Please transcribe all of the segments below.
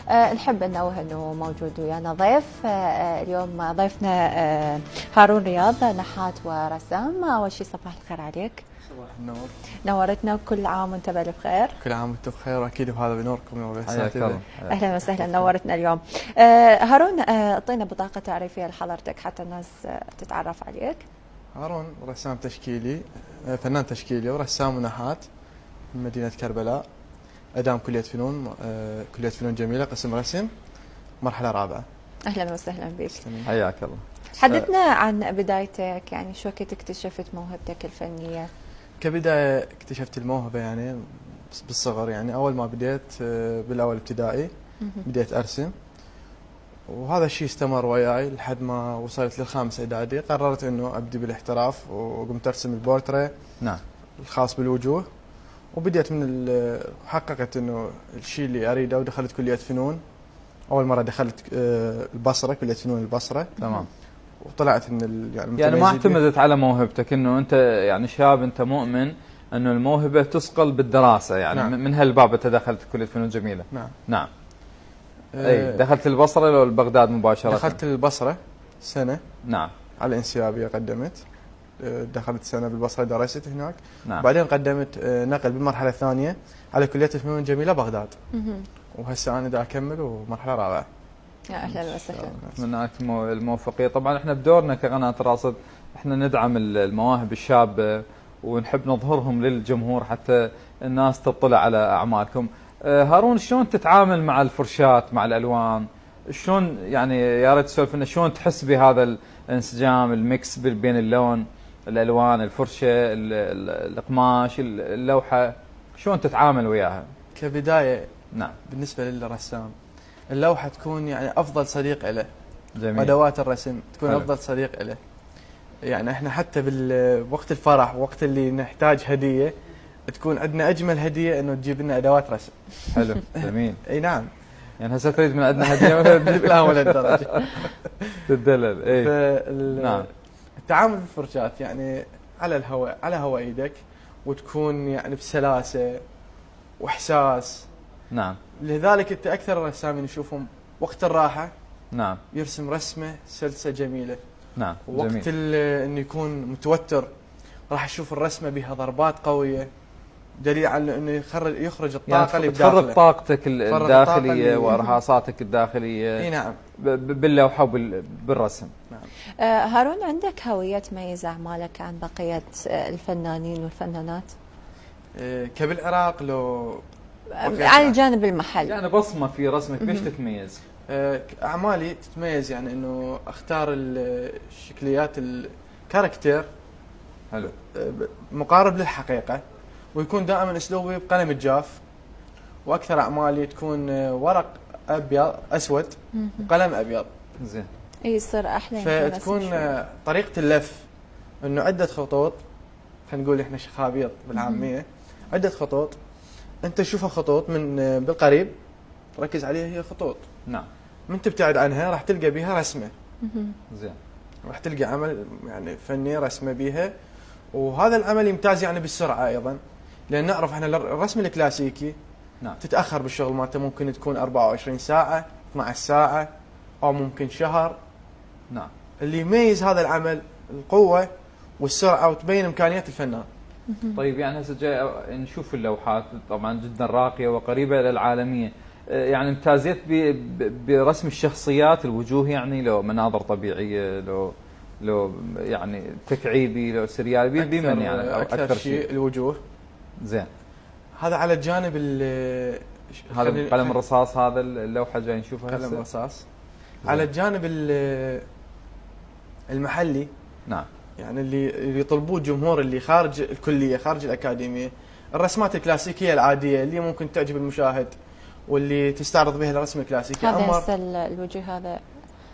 نحب ننوه انه موجود ويانا ضيف. اليوم ضيفنا هارون رياض، نحات ورسام. اول شيء صباح الخير عليك. صباح النور. نورتنا، كل عام وانت بالف خير. كل عام وانتم بخير، واكيد وهذا بنوركم يا حياك الله. اهلا وسهلا، نورتنا اليوم. هارون، اعطينا بطاقه تعريفيه لحضرتك حتى الناس تتعرف عليك. هارون رسام تشكيلي، فنان تشكيلي ورسام ونحات من مدينة كربلاء، أدام كلية فنون جميلة، قسم رسم، مرحلة رابعة. أهلا وسهلا بك. حياك الله. حدثنا عن بدايتك، يعني شو وقت اكتشفت موهبتك الفنية؟ كبداية اكتشفت الموهبة يعني بالصغر، يعني أول ما بديت بالأول ابتدائي بديت أرسم، وهذا الشيء استمر وياي لحد ما وصلت للخامس إعدادي. قررت إنه أبدي بالاحتراف وقمت أرسم البورتريه نعم الخاص بالوجوه، وبديت حققت إنه الشيء اللي أريده، ودخلت كلية فنون. أول مرة دخلت البصرة، كلية فنون البصرة. تمام. وطلعت من يعني ما اعتمدت على موهبتك، إنه أنت يعني شاب أنت مؤمن إنه الموهبة تسقل بالدراسة، يعني نعم. من هالباب أنت دخلت كلية فنون جميلة. نعم. نعم. أي دخلت البصرة لو بغداد مباشرة؟ دخلت البصرة سنة. نعم. على الانسيابية قدمت، دخلت سنة بالبصرة درست هناك. نعم. بعدين قدمت نقل بالمرحلة الثانية على كلية الفنون الجميلة بغداد. وهسه أنا دا أكمل ومرحلة رابعة. يا أهلا وسهلا. أتمنى لك الموفقية. طبعا احنا بدورنا كقناة راصد احنا ندعم المواهب الشابة ونحب نظهرهم للجمهور حتى الناس تطلع على أعمالكم. هارون، شلون تتعامل مع الفرشات، مع الألوان؟ شلون يعني، يا ريت تسولف لنا شلون تحس بهذا الانسجام، الميكس بين اللون، الألوان، الفرشة، القماش، اللوحة، شلون تتعامل وياها؟ كبداية نعم. بالنسبة للرسام اللوحة تكون يعني أفضل صديق له. جميل. أدوات الرسم تكون حلو. أفضل صديق له. يعني احنا حتى بوقت الفرح، وقت اللي نحتاج هدية، تكون عندنا أجمل هدية إنه تجيب لنا أدوات رسم. حلو. جميل. أي نعم. يعني هسه تريد من عندنا هديه ولا لا ولا الدرجة. تدلل. اي نعم. التعامل بالفرشات يعني على الهواء، على هواء ايدك، وتكون يعني بسلاسة واحساس. نعم. لذلك انت اكثر الرسامين نشوفهم وقت الراحة نعم. يرسم رسمة سلسة جميلة. نعم. وقت انه يكون متوتر راح يشوف الرسمة بها ضربات قوية، دليل على انه يخرج الطاقة يعني اللي بداخله. تفرغ طاقتك الداخلية وارهاصاتك الداخلية. اي نعم. باللوحة وبالرسم. نعم. هارون، عندك هوية تميز أعمالك عن بقية الفنانين والفنانات؟ كبالعراق لو على الجانب المحلي، يعني بصمة في رسمك بيش تتميز؟ أعمالي تتميز يعني إنه أختار الشكليات الكاركتير. حلو. مقارب للحقيقة، ويكون دائما أسلوبي بقلم الجاف. وأكثر أعمالي تكون ورق أبيض أسود وقلم أبيض. زين. يصير أحلى. فتكون طريقة اللف إنه عدة خطوط، خلينا نقول إحنا شخابيط بالعامية، عدة خطوط. أنت تشوفها خطوط من بالقريب، ركز عليها، هي خطوط. نعم. من تبتعد عنها راح تلقى بها رسمة. زين. راح تلقى عمل يعني فني رسمة بها. وهذا العمل يمتاز يعني بالسرعة أيضا، لأن نعرف احنا الرسم الكلاسيكي نعم تتأخر بالشغل مالته، ممكن تكون 24 ساعة 12 ساعة أو ممكن شهر. نعم. اللي يميز هذا العمل القوة والسرعة، وتبين إمكانيات الفنان. طيب يعني هسه جاي نشوف اللوحات طبعا جدا راقية وقريبة للعالمية. يعني امتازيت برسم الشخصيات، الوجوه، يعني لو مناظر طبيعية، لو يعني تكعيبي، لو سريالي، بمن يعني أكثر شيء الوجوه. زين. هذا على الجانب هذا قلم الرصاص، هذا اللوحة جاي نشوفها قلم الرصاص. على الجانب المحلي. نعم. يعني اللي يطلبوه الجمهور اللي خارج الكلية، خارج الأكاديمية، الرسمات الكلاسيكية العادية اللي ممكن تعجب المشاهد واللي تستعرض بها الرسم الكلاسيكي. هذا هسه الوجه هذا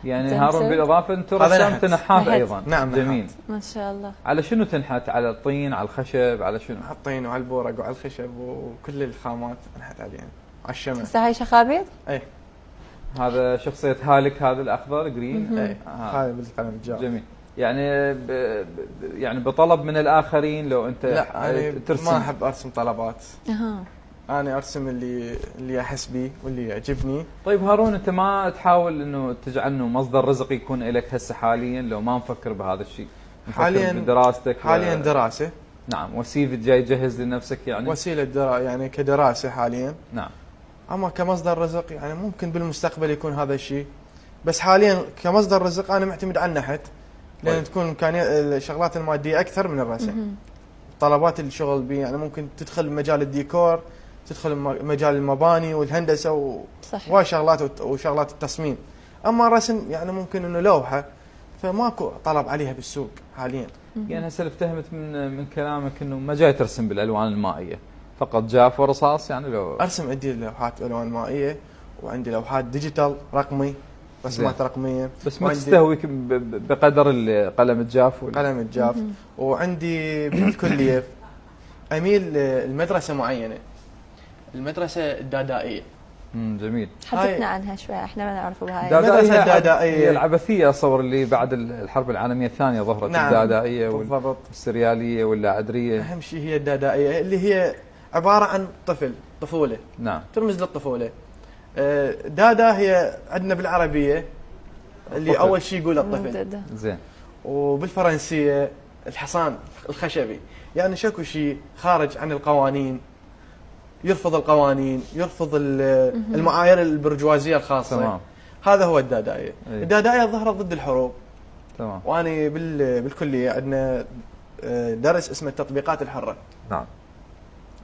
يعني هارون بالإضافة أنت رسمت نحات أيضا. نعم. جميل. ما شاء الله. على شنو تنحت؟ على الطين، على الخشب، على شنو؟ على الطين وعلى البورق وعلى الخشب وكل الخامات انحت عليها، على الشمع. هسه هاي شخابيط؟ اي. هذا شخصية هالك، هذا الأخضر جرين. اي. هذا بالقلم الجاف. جميل. يعني يعني بطلب من الآخرين لو أنت لا، يعني ترسم؟ ما أحب أرسم طلبات. انا ارسم اللي احس به واللي يعجبني. طيب هارون، انت ما تحاول انه تجعل انه مصدر رزق يكون لك هسه حاليا، لو ما نفكر بهذا الشيء؟ حاليا بدراستك حاليا دراسه. نعم. وسيفة جاي جهز لنفسك يعني؟ وسيله يعني كدراسه حاليا. نعم. اما كمصدر رزق يعني ممكن بالمستقبل يكون هذا الشيء، بس حاليا كمصدر رزق انا معتمد على النحت، لان طيب. تكون الشغلات الماديه اكثر من الرسم. طلبات الشغل بي يعني ممكن تدخل مجال الديكور، تدخل مجال المباني والهندسه وشغلات التصميم. اما الرسم يعني ممكن انه لوحه، فماكو طلب عليها بالسوق حاليا. يعني هسه فهمت من كلامك انه ما جاي ترسم بالالوان المائيه، فقط جاف ورصاص يعني؟ لو ارسم عندي لوحات الوان مائيه، وعندي لوحات ديجيتال رقمي، رسمات رقميه، بس ما تستهويك بقدر قلم الجاف قلم الجاف. وعندي بالكليه اميل لمدرسه معينه، المدرسه الدادائيه. جميل. حدثنا عنها شوي، احنا ما نعرف بهاي المدرسه الدادائيه. هي العبثيه اصور اللي بعد الحرب العالميه الثانيه ظهرت. نعم. الدادائيه والسرياليه واللاعدريه. اهم شيء هي الدادائيه اللي هي عباره عن طفوله. نعم. ترمز للطفوله. دادا هي عندنا بالعربيه اللي الطفل. اول شيء يقول الطفل. زين. وبالفرنسيه الحصان الخشبي، يعني شكو شيء خارج عن القوانين، يرفض القوانين، يرفض المعايير البرجوازيه الخاصه. تمام. هذا هو الدادائيه. الدادائيه ظهرت ضد الحروب. تمام. وانا بالكليه عندنا درس اسمه التطبيقات الحره. نعم.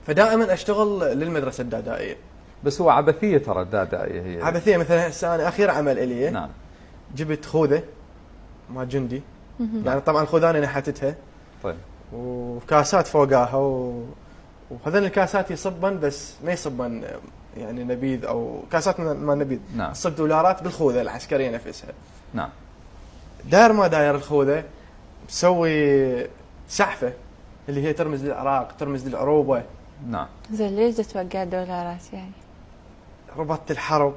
فدائما اشتغل للمدرسه الدادائيه. بس هو عبثيه ترى الدادائيه هي عبثيه. مثلا هسه انا اخير عمل الي. نعم. جبت خوذه ما جندي. يعني طبعا الخوذه انا نحتتها. طيب. وكاسات فوقاها وهذين الكاسات يصبن، بس ما يصبن يعني نبيذ او كاسات ما نبيذ. نعم. تصب دولارات بالخوذه العسكريه نفسها. نعم. داير ما داير الخوذه، مسوي سحفه اللي هي ترمز للعراق، ترمز للعروبه. نعم. زين ليش توقع دولارات يعني؟ ربطت الحرب.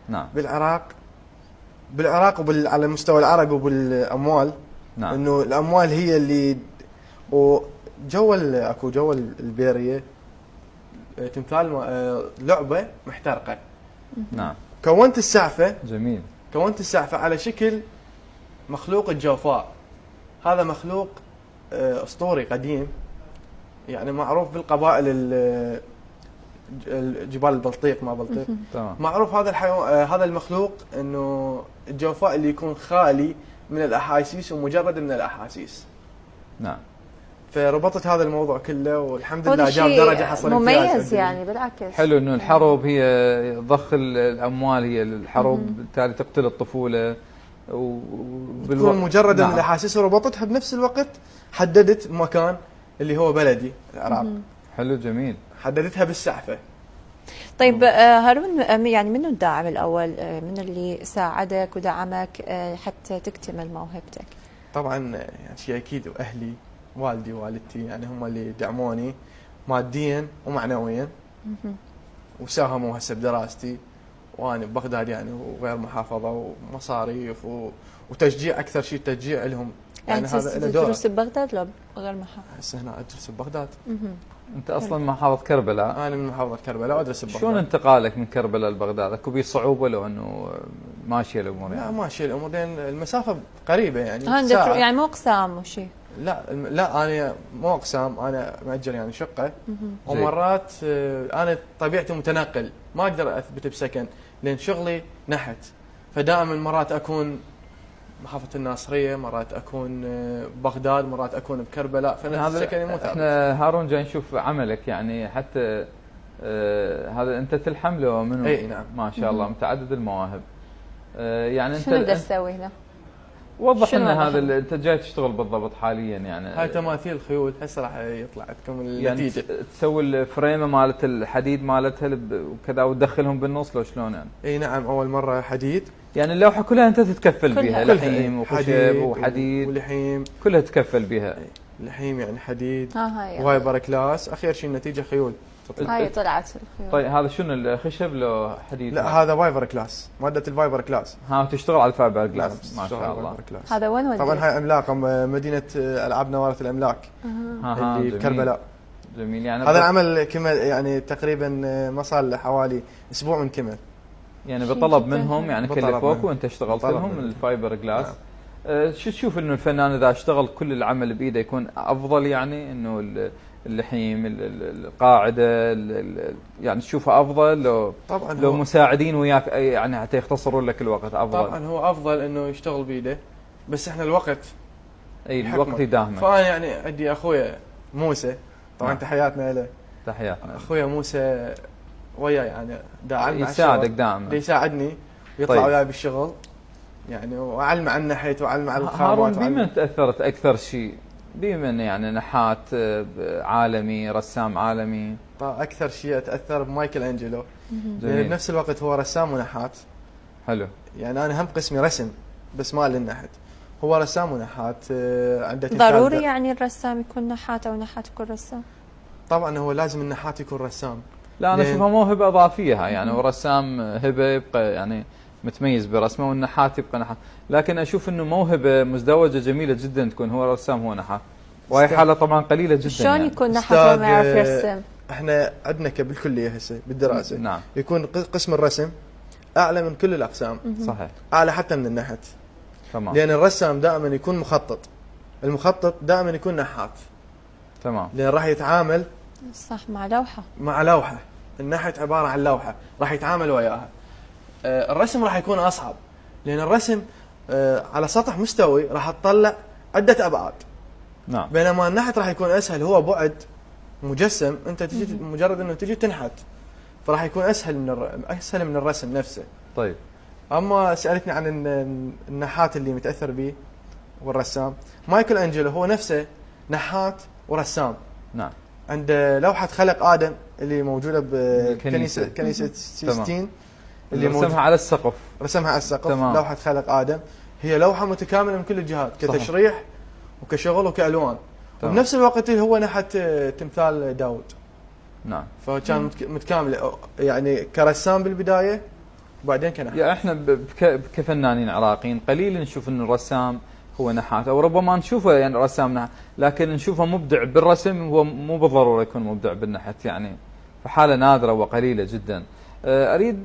نعم. بالعراق على المستوى العربي وبالاموال. نعم. انه الاموال هي اللي اكو جو البيريه تمثال لعبه محترقه. نعم. كونت السعفه. جميل. كونت السعفه على شكل مخلوق الجوفاء. هذا مخلوق اسطوري قديم، يعني معروف بالقبائل جبال البلطيق، ما بلطيق. معروف هذا هذا المخلوق انه الجوفاء اللي يكون خالي من الاحاسيس ومجرد من الاحاسيس. نعم. فربطت هذا الموضوع كله، والحمد لله جاب درجه حصل مميز يعني. بالعكس حلو انه الحرب هي ضخ الاموال، هي الحرب بالتالي تقتل الطفوله تكون مجرد من الاحاسيس، وربطتها بنفس الوقت حددت مكان اللي هو بلدي العراق. حلو جميل. حددتها بالسعفه. طيب هارون، يعني منو الداعم الاول؟ من اللي ساعدك ودعمك حتى تكتمل موهبتك؟ طبعا يعني شيء اكيد اهلي، والدي ووالدتي، يعني هم اللي دعموني ماديا ومعنويا، وساهموا هسه بدراستي وانا ببغداد يعني وغير محافظه، ومصاريف وتشجيع. اكثر شيء تشجيع لهم. يعني هذا تدرس ببغداد لو غير محافظه؟ هسه هنا ادرس ببغداد. انت اصلا من محافظه كربلاء؟ انا من محافظه كربلاء وادرس ببغداد. شلون انتقالك من كربلاء لبغداد؟ اكو بيه صعوبه لو انه ماشيه الامور؟ يعني لا ماشيه الامور، لان المسافه قريبه يعني. يعني مو اقسام وشيء؟ لا انا مو اقسام، انا مأجر يعني شقه. ومرات انا طبيعتي متنقل، ما اقدر اثبت بسكن لان شغلي نحت. فدائما مرات اكون محافظه الناصريه، مرات اكون بغداد، مرات اكون بكربلاء. فهذا سكني مو ثابت. احنا هارون جاي نشوف عملك يعني، حتى هذا انت تلحم له منه؟ اي نعم. ما شاء الله متعدد المواهب. يعني انت شنو تسوي هنا؟ وضح لنا هذا انت جاي تشتغل بالضبط حاليا يعني. هاي تماثيل خيول، هسه راح يطلع لكم النتيجه. يعني تسوي الفريمه مالت الحديد مالتها وكذا وتدخلهم بالنص لو شلون يعني؟ اي نعم، اول مره حديد. يعني اللوحه كلها انت تتكفل بها؟ لحيم وخشب وحديد ولحيم كلها تتكفل بها. لحيم يعني حديد وفايبر كلاس. اخير شيء النتيجه خيول. هاي طلعت الخيول. طيب هذا شنو الخشب لو حديد؟ لا هذا فايبر كلاس، ماده الفايبر كلاس. تشتغل على الفايبر كلاس. ما شاء الله. هذا وين وديت؟ طبعا هاي عملاق، مدينه العاب نواره الاملاك اللي بكربلاء. جميل. يعني هذا العمل كمل يعني تقريبا ما صار له حوالي اسبوع من كمل. يعني شيء بطلب جداً منهم، يعني بطلب كلفوك منهم. وانت اشتغلت بطلب لهم منهم. الفايبر جلاس. نعم. شو تشوف انه الفنان اذا اشتغل كل العمل بايده يكون افضل؟ يعني انه اللحيم، القاعده، يعني تشوفه افضل طبعا لو هو مساعدين وياك يعني حتى يختصرون لك الوقت افضل؟ طبعا هو افضل انه يشتغل بيده، بس احنا الوقت اي يحكمك. الوقت يداهمك. فانا يعني عندي اخويا موسى، طبعا نعم. تحياتنا له. تحياتنا. اخويا موسى وياي يعني داعم يساعدك دائما. يساعدني ويطلع طيب. وياي بالشغل يعني، واعلم عن النحت واعلم عن هارون، الخامات. بمن تاثرت اكثر شيء؟ بمن يعني نحات عالمي، رسام عالمي؟ اكثر شيء اتاثر بمايكل انجلو، لان جميل. بنفس الوقت هو رسام ونحات. حلو. يعني انا هم قسمي رسم بس ما للنحت، هو رسام ونحات. عنده ضروري يعني الرسام يكون نحات او نحات يكون رسام؟ طبعا هو لازم النحات يكون رسام. لا انا لين- اشوفها موهبه اضافيه، يعني ورسام هبه يبقى يعني متميز برسمه، والنحات يبقى نحات. لكن اشوف انه موهبه مزدوجه جميله جدا تكون هو رسام هو نحات، وهي حاله طبعا قليله جدا. شلون يعني. يكون نحات وما أستاذ، يعرف يرسم؟ احنا عندنا بالكليه هسه بالدراسه نعم. يكون قسم الرسم اعلى من كل الاقسام، صحيح. اعلى حتى من النحت. تمام. لان الرسام دائما يكون مخطط، المخطط دائما يكون نحات، تمام. لان راح يتعامل صح، مع لوحه. مع لوحه. النحت عباره عن لوحه راح يتعامل وياها. الرسم راح يكون اصعب، لان الرسم على سطح مستوي راح تطلع عده ابعاد، نعم. بينما النحت راح يكون اسهل، هو بعد مجسم، انت تجي مجرد انه تجي تنحت، فراح يكون اسهل اسهل من الرسم نفسه. طيب. اما سالتني عن النحات اللي متاثر به والرسام، مايكل انجلو هو نفسه نحات ورسام. نعم. عنده لوحه خلق ادم اللي موجوده الكنيسة. كنيسه سيستين، اللي رسمها على السقف. رسمها على السقف. تمام. لوحه خلق ادم هي لوحه متكامله من كل الجهات، كتشريح وكشغل وكالوان. تمام. وبنفس الوقت هو نحت تمثال داود، نعم. فكان متكامل يعني كرسام بالبدايه وبعدين كنحت. يا احنا كفنانين عراقيين قليل نشوف انه الرسام هو نحات، او ربما نشوفه يعني رسام نحات، لكن نشوفه مبدع بالرسم، هو مو بالضروره يكون مبدع بالنحت، يعني فحاله نادره وقليله جدا. اريد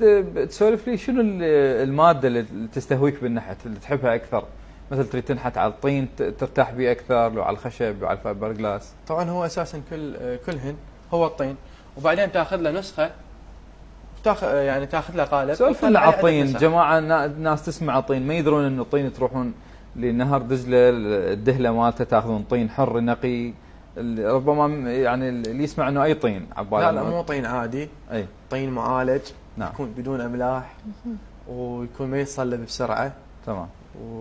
تسولف لي شنو الماده اللي تستهويك بالنحت، اللي تحبها اكثر؟ مثلا تريد تنحت على الطين ترتاح به اكثر، لو على الخشب وعلى الفايبر جلاس؟ طبعا هو اساسا كلهن هو الطين، وبعدين تاخذ له نسخه، يعني تاخذ له قالب. سولف لنا وتطلع على عليه الطين، عدة جماعه الناس تسمع الطين ما يدرون انه الطين تروحون لنهر دجله، الدهله مالته تاخذون طين حر نقي، ربما يعني اللي يسمع انه اي طين عباله. لا مو طين عادي، اي طين معالج. نعم. يكون بدون املاح ويكون ما يتصلب بسرعه. تمام.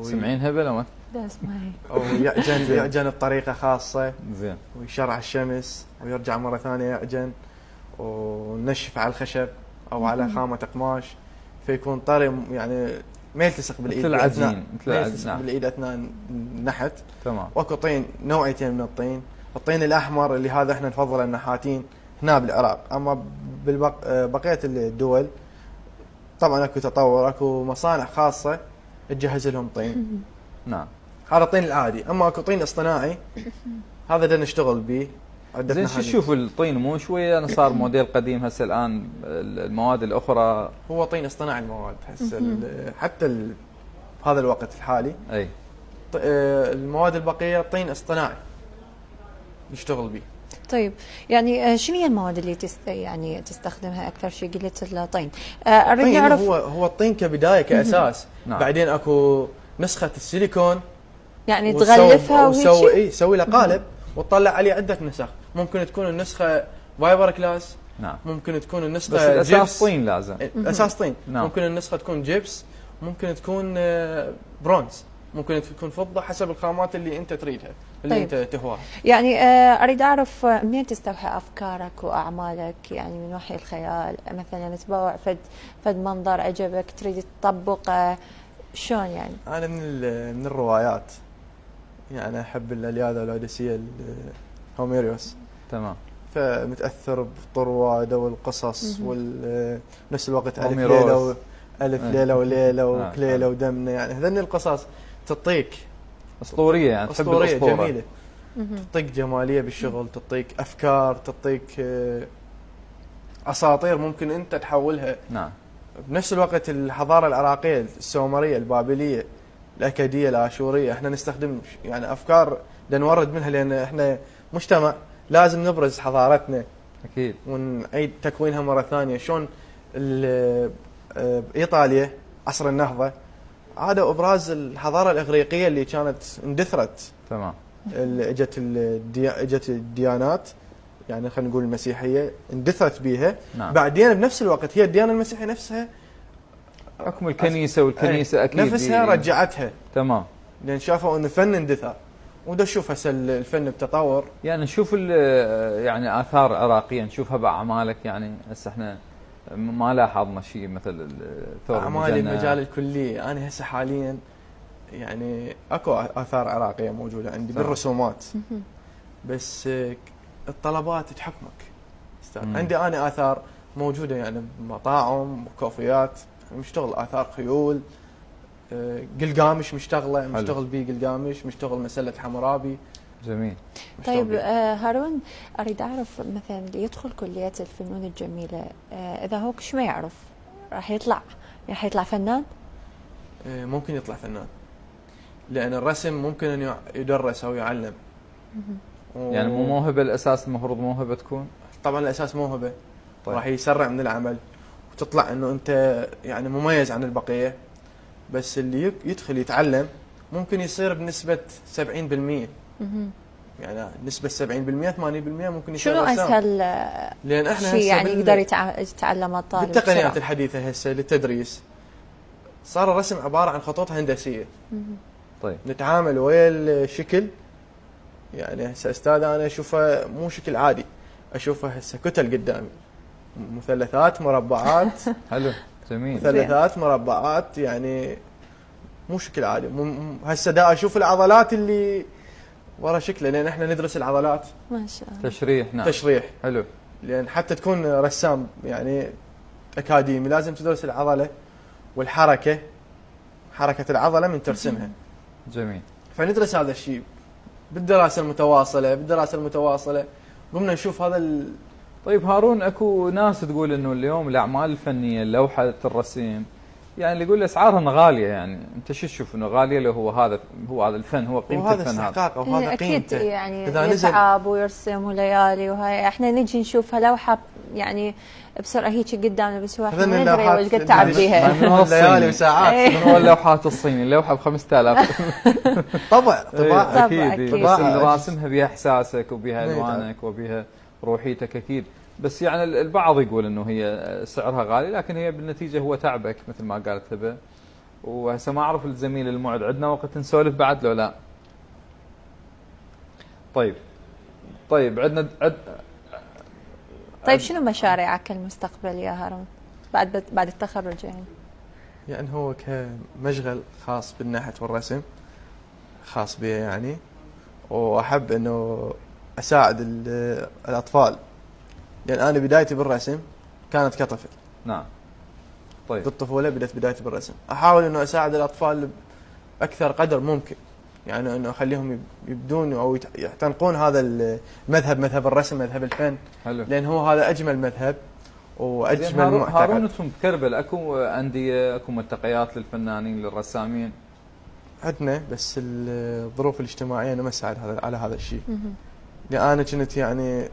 سمعين هبل وما لا اسمعي. ويعجن بطريقه خاصه، زين، ويشرع الشمس ويرجع مره ثانيه يعجن، وننشف على الخشب او على خامه قماش، فيكون طري يعني ما يلتصق بالايد. مثل العجين، مثل ما العجين. يلتصق نعم. بالايد اثناء النحت. تمام. واكو طين نوعيتين من الطين، الطين الاحمر اللي هذا احنا نفضله النحاتين هنا بالعراق، اما بقيه الدول طبعا اكو تطور، اكو مصانع خاصه تجهز لهم طين. نعم. هذا الطين العادي، اما اكو طين اصطناعي هذا اللي نشتغل به. زين، شو تشوف الطين مو شويه انا صار موديل قديم هسه الان المواد الاخرى؟ هو طين اصطناعي المواد هسه حتى بهذا الوقت الحالي. اي المواد البقيه طين اصطناعي نشتغل به. طيب، يعني شنو هي المواد اللي يعني تستخدمها اكثر شيء؟ قلت الطين. اريد الطين نعرف. هو الطين كبدايه كاساس. نعم. بعدين اكو نسخه السيليكون، يعني تغلفها وهيك. تسوي له قالب وتطلع عليه عده نسخ. ممكن تكون النسخه فايبر كلاس، نعم، ممكن تكون النسخه بس الاساس جبس. طين لازم. اساس طين. نعم. ممكن النسخه تكون جبس، ممكن تكون برونز، ممكن تكون فضه، حسب الخامات اللي انت تريدها، اللي طيب. انت تهواها. يعني اريد اعرف منين تستوحي افكارك واعمالك؟ يعني من وحي الخيال مثلا تبوع فد منظر عجبك تريد تطبقه، شلون يعني؟ انا من الروايات، يعني احب الالياذه والاوديسيه هوميريوس، تمام. فمتاثر بطرواده والقصص ونفس الوقت هوميروس. ألف ليلة وليلة وكليلة نعم. ودمنة، يعني هذني القصص تعطيك اسطوريه، يعني تحب أسطورية الاسطوره. جميلة. تعطيك جماليه بالشغل، تعطيك افكار، تعطيك اساطير ممكن انت تحولها. نعم. بنفس الوقت الحضاره العراقيه السومريه البابليه الاكاديه الاشوريه احنا نستخدم يعني افكار نورد منها، لان احنا مجتمع لازم نبرز حضارتنا اكيد ونعيد تكوينها مره ثانيه. شلون ايطاليا عصر النهضه هذا ابراز الحضاره الاغريقيه اللي كانت اندثرت. تمام. اجت الديانات، يعني خلينا نقول المسيحيه اندثرت بيها. نعم. بعدين بنفس الوقت هي الديانه المسيحيه نفسها حكم الكنيسه والكنيسه اكيد نفسها رجعتها، تمام، لان شافوا ان الفن اندثر. وده نشوف هسه الفن بتطور، يعني نشوف يعني اثار عراقيه نشوفها باعمالك. يعني هسه احنا ما لاحظنا شيء مثل الثور اعمالي المجنة. بمجال الكليه انا هسه حاليا يعني اكو اثار عراقيه موجوده عندي بالرسومات، بس الطلبات تحكمك استاذ. عندي انا اثار موجوده يعني بمطاعم وكوفيات، مشتغل اثار خيول، قلقامش مشتغل بيه قلقامش، مشتغل مسله حمورابي. جميل. طيب هارون، اريد اعرف مثلا اللي يدخل كليه الفنون الجميله اذا هو شو ما يعرف راح يطلع فنان؟ ممكن يطلع فنان، لان الرسم ممكن ان يدرس او يعلم. يعني مو موهبه الاساس، المفروض موهبه تكون؟ طبعا الاساس موهبه. طيب. راح يسرع من العمل وتطلع انه انت يعني مميز عن البقيه، بس اللي يدخل يتعلم ممكن يصير بنسبه 70%. يعني نسبه 70% 80% ممكن يصير شنو اسهل لان احنا شيء يعني يقدر يتعلم الطالب بالتقنيات بسرعة. الحديثه هسه للتدريس صار الرسم عباره عن خطوط هندسيه. طيب. نتعامل ويا الشكل. يعني هسه استاذ انا اشوفه مو شكل عادي، اشوفه هسه كتل قدامي، مثلثات مربعات. حلو جميل. مثلثات مربعات، يعني مو شكل عادي. هسه دا اشوف العضلات اللي ورا شكله، لان احنا ندرس العضلات. ما شاء الله. تشريح. نعم. تشريح. حلو. لان حتى تكون رسام يعني اكاديمي لازم تدرس العضله والحركه، حركه العضله من ترسمها. جميل. فندرس هذا الشيء بالدراسه المتواصله. قمنا نشوف هذا طيب هارون، اكو ناس تقول انه اليوم الاعمال الفنيه، لوحه الرسم، يعني اللي يقول اسعارها غاليه. يعني انت شو تشوف انه غاليه؟ اللي هو هذا الفن، هو قيمه وهذا الفن هذا. استحقاقه وهذا اكيد قيمته. يعني إذا نزل يتعب ويرسم وليالي، وهاي احنا نجي نشوفها لوحه يعني بسرعه هيك قدامنا، بس هو احنا هذين ندري اللوحات والقد تعب بيها. ليالي وساعات. من هو اللوحات الصيني؟ اللوحه ب 5000. طبعا اكيد. بس اللي طباعة. راسمها بها احساسك وبها الوانك وبها روحيتك اكيد. بس يعني البعض يقول انه هي سعرها غالي، لكن هي بالنتيجه هو تعبك مثل ما قالت هبه. وهسه ما اعرف الزميل المعد عندنا وقت نسولف بعد لو لا؟ طيب عندنا طيب شنو مشاريعك المستقبل يا هارون بعد التخرج يعني هو كمشغل خاص بالنحت والرسم خاص بي يعني، واحب انه اساعد الاطفال، لان انا بدايتي بالرسم كانت كطفل. نعم. طيب. بالطفوله بدايتي بالرسم، احاول انه اساعد الاطفال باكثر قدر ممكن، يعني انه اخليهم يبدون او يعتنقون هذا المذهب، مذهب الرسم، مذهب الفن. حلو. لان هو هذا اجمل مذهب واجمل معتقد. هارون انتم بكربل اكو انديه، اكو ملتقيات للفنانين للرسامين؟ عندنا، بس الظروف الاجتماعيه ما تساعد على هذا الشيء. يعني انا كنت يعني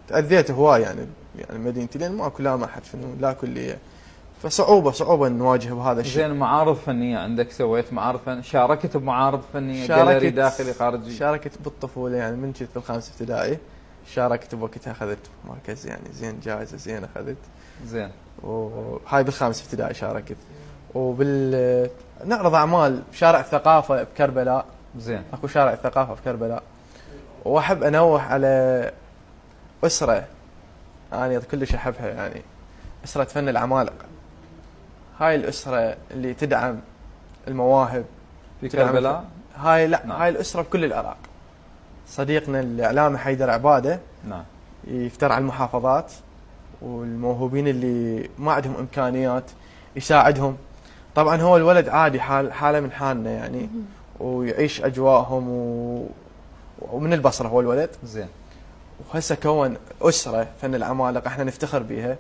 تاذيت هواي يعني مدينتي، لان ماكو لا معهد فنون لا كليه، فصعوبه نواجه بهذا الشيء. زين، معارض فنيه عندك؟ سويت معارض شاركت بمعارض فنيه، جاليري داخلي خارجي؟ شاركت بالطفوله، يعني من كنت بالخامسه ابتدائي شاركت بوقتها، اخذت مركز يعني زين، جائزه زين اخذت. زين. وهاي بالخامسه ابتدائي شاركت. نعرض اعمال بشارع الثقافه بكربلاء. زين. اكو شارع الثقافه بكربلاء. واحب انوه على اسره انا كلش احبها، يعني اسره فن العمالقه. هاي الاسره اللي تدعم المواهب في كربلاء. هاي لا نعم. هاي الاسره بكل العراق. صديقنا الاعلامي حيدر عباده نعم يفتر على المحافظات، والموهوبين اللي ما عندهم امكانيات يساعدهم. طبعا هو الولد عادي حاله من حالنا يعني، ويعيش اجواءهم ومن البصره هو الولد. زين. وهسه كون اسره فن العمالقه احنا نفتخر بيها،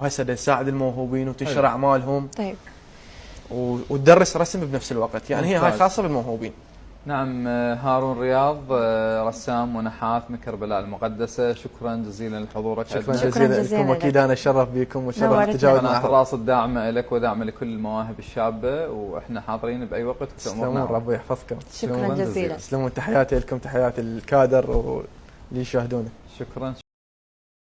وهسه نساعد الموهوبين وتنشر اعمالهم. طيب. وتدرس رسم بنفس الوقت، يعني هي هاي ممتاز. خاصه بالموهوبين. نعم. هارون رياض، رسام ونحات من كربلاء المقدسة، شكرا جزيلا لحضورك. شكرا شكراً جزيلا جزيلاً لكم، اكيد لك. انا اتشرف بكم وشرف نورتنا. التجاوز قناة معكم. الراصد داعمة لك وداعمة لكل المواهب الشابة، واحنا حاضرين بأي وقت تسلمون، وتأمرنا. ربي يحفظكم. شكرا جزيلا. تسلمون، تحياتي لكم، تحياتي الكادر واللي يشاهدونا. شكرا.